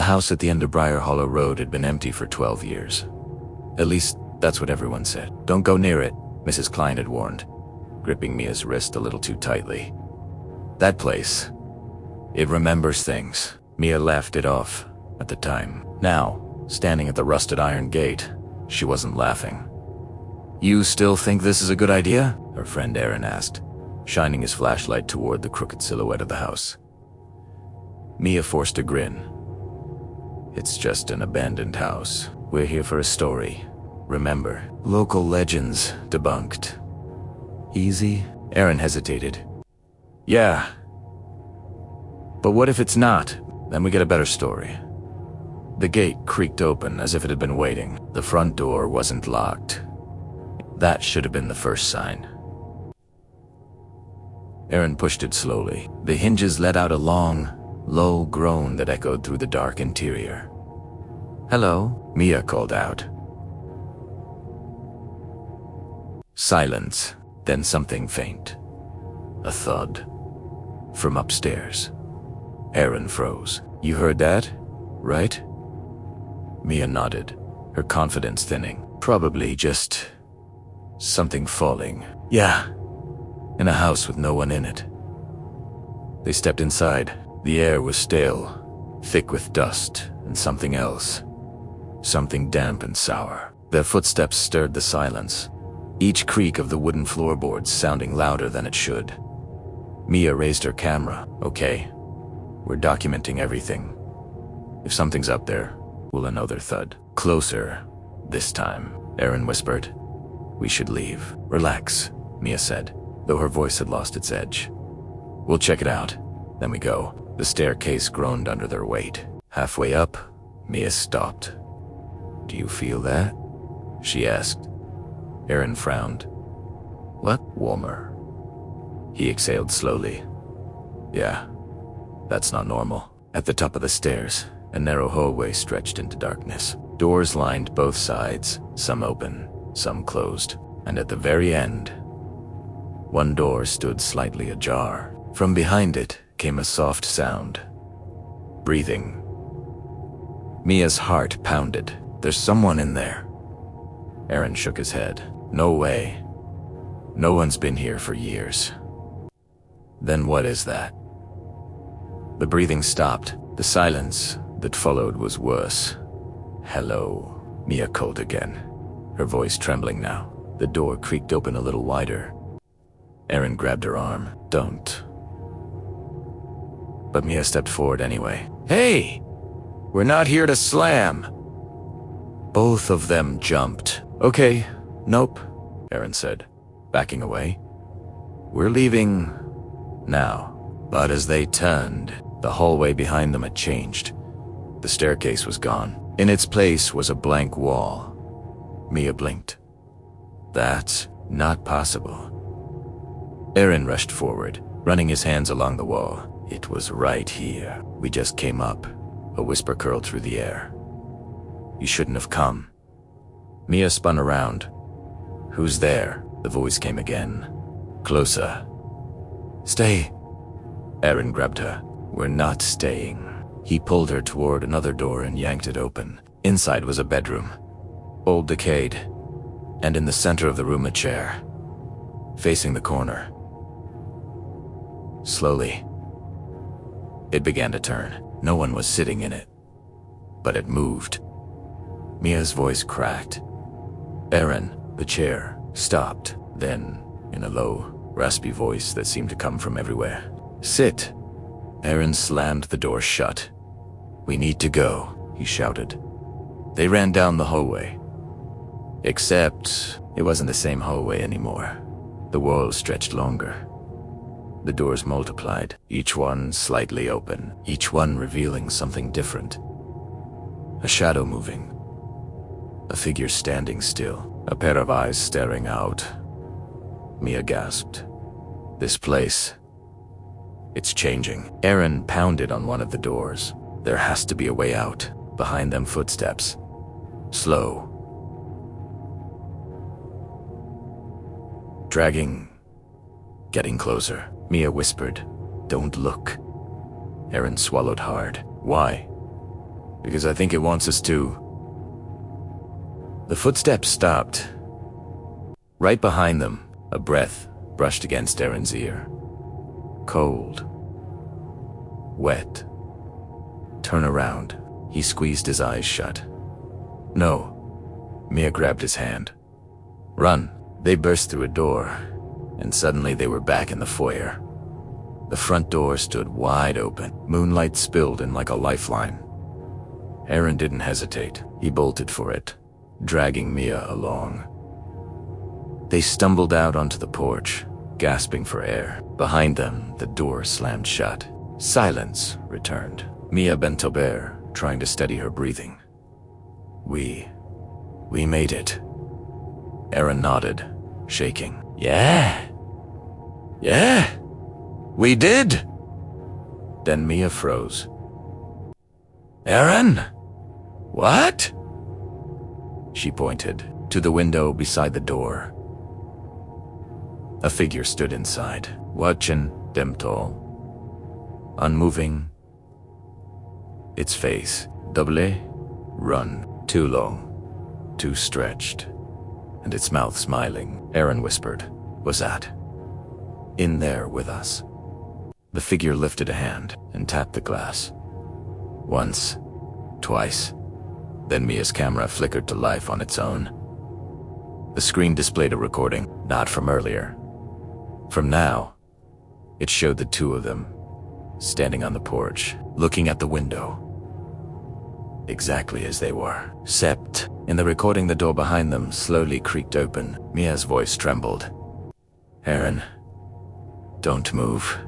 The house at the end of Briar Hollow Road had been empty for 12 years. At least, that's what everyone said. "Don't go near it," Mrs. Klein had warned, gripping Mia's wrist a little too tightly. That place, it remembers things. Mia laughed it off at the time. Now, standing at the rusted iron gate, she wasn't laughing. "You still think this is a good idea?" her friend Aaron asked, shining his flashlight toward the crooked silhouette of the house. Mia forced a grin. "It's just an abandoned house. We're here for a story. Remember, local legends debunked." "Easy?" Aaron hesitated. "Yeah. But what if it's not? Then we get a better story." The gate creaked open as if it had been waiting. The front door wasn't locked. That should have been the first sign. Aaron pushed it slowly. The hinges let out a long, low groan that echoed through the dark interior. "Hello," Mia called out. Silence, then something faint. A thud. From upstairs. Aaron froze. "You heard that, right?" Mia nodded, her confidence thinning. "Probably just something falling." "Yeah, in a house with no one in it." They stepped inside. The air was stale, thick with dust and something else. Something damp and sour. Their footsteps stirred the silence, each creak of the wooden floorboards sounding louder than it should. Mia raised her camera. "Okay, we're documenting everything. If something's up there, we'll know their thud." "Closer, this time," Aaron whispered. "We should leave." "Relax," Mia said, though her voice had lost its edge. "We'll check it out, then we go." The staircase groaned under their weight. Halfway up, Mia stopped. "Do you feel that?" she asked. Aaron frowned. "What?" "Warmer." He exhaled slowly. "Yeah, that's not normal." At the top of the stairs, a narrow hallway stretched into darkness. Doors lined both sides, some open, some closed. And at the very end, one door stood slightly ajar. From behind it came a soft sound. Breathing. Mia's heart pounded. "There's someone in there." Aaron shook his head. "No way. No one's been here for years." "Then what is that?" The breathing stopped. The silence that followed was worse. "Hello," Mia called again, her voice trembling now. The door creaked open a little wider. Aaron grabbed her arm. "Don't." But Mia stepped forward anyway. "Hey! We're not here to slam!" Both of them jumped. "Okay, nope," Aaron said, backing away. "We're leaving now." But as they turned, the hallway behind them had changed. The staircase was gone. In its place was a blank wall. Mia blinked. "That's not possible." Aaron rushed forward, running his hands along the wall. "It was right here. We just came up." A whisper curled through the air. "You shouldn't have come." Mia spun around. "Who's there?" The voice came again. Closer. "Stay." Aaron grabbed her. "We're not staying." He pulled her toward another door and yanked it open. Inside was a bedroom, old, decayed, and in the center of the room a chair, facing the corner. Slowly, it began to turn. No one was sitting in it, but it moved. Mia's voice cracked. "Aaron." The chair stopped. Then, in a low, raspy voice that seemed to come from everywhere, "Sit." Aaron slammed the door shut. "We need to go," he shouted. They ran down the hallway. Except, it wasn't the same hallway anymore. The walls stretched longer. The doors multiplied, each one slightly open, each one revealing something different. A shadow moving. A figure standing still, a pair of eyes staring out. Mia gasped. "This place, it's changing." Aaron pounded on one of the doors. There has to be a way out. Behind them, footsteps. Slow. Dragging. Getting closer. Mia whispered, "Don't look." Aaron swallowed hard. "Why?" because I think it wants us to. The footsteps stopped. Right behind them, a breath brushed against Aaron's ear. Cold. Wet. Turn around. He squeezed his eyes shut. No. Mia grabbed his hand. Run. They burst through a door, and suddenly they were back in the foyer. The front door stood wide open. Moonlight spilled in like a lifeline. Aaron didn't hesitate. He bolted for it, dragging Mia along. They stumbled out onto the porch, gasping for air. Behind them, the door slammed shut. Silence returned. Mia bent over, trying to steady her breathing. We made it. Aaron nodded, shaking. Yeah, we did. Then Mia froze. Aaron? What? She pointed to the window beside the door. A figure stood inside, watching them tall, unmoving. Its face, double run, too long, too stretched, and its mouth smiling. Aaron whispered, "Was that in there with us?" The figure lifted a hand and tapped the glass. Once, twice. Then Mia's camera flickered to life on its own. The screen displayed a recording, not from earlier. From now, it showed the two of them, standing on the porch, looking at the window. Exactly as they were. Except, in the recording, the door behind them slowly creaked open. Mia's voice trembled. "Aaron, don't move."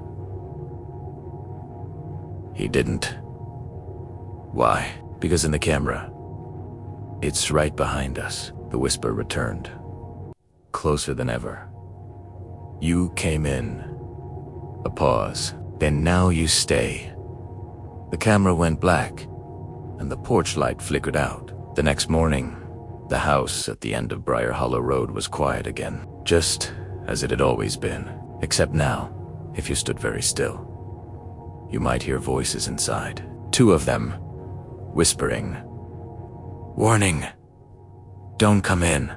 He didn't. Why? Because in the camera, "It's right behind us," the whisper returned, closer than ever. "You came in." A pause. "Then now you stay." The camera went black, and the porch light flickered out. The next morning, the house at the end of Briar Hollow Road was quiet again, just as it had always been. Except now, if you stood very still, you might hear voices inside. Two of them, whispering, "Warning! Don't come in."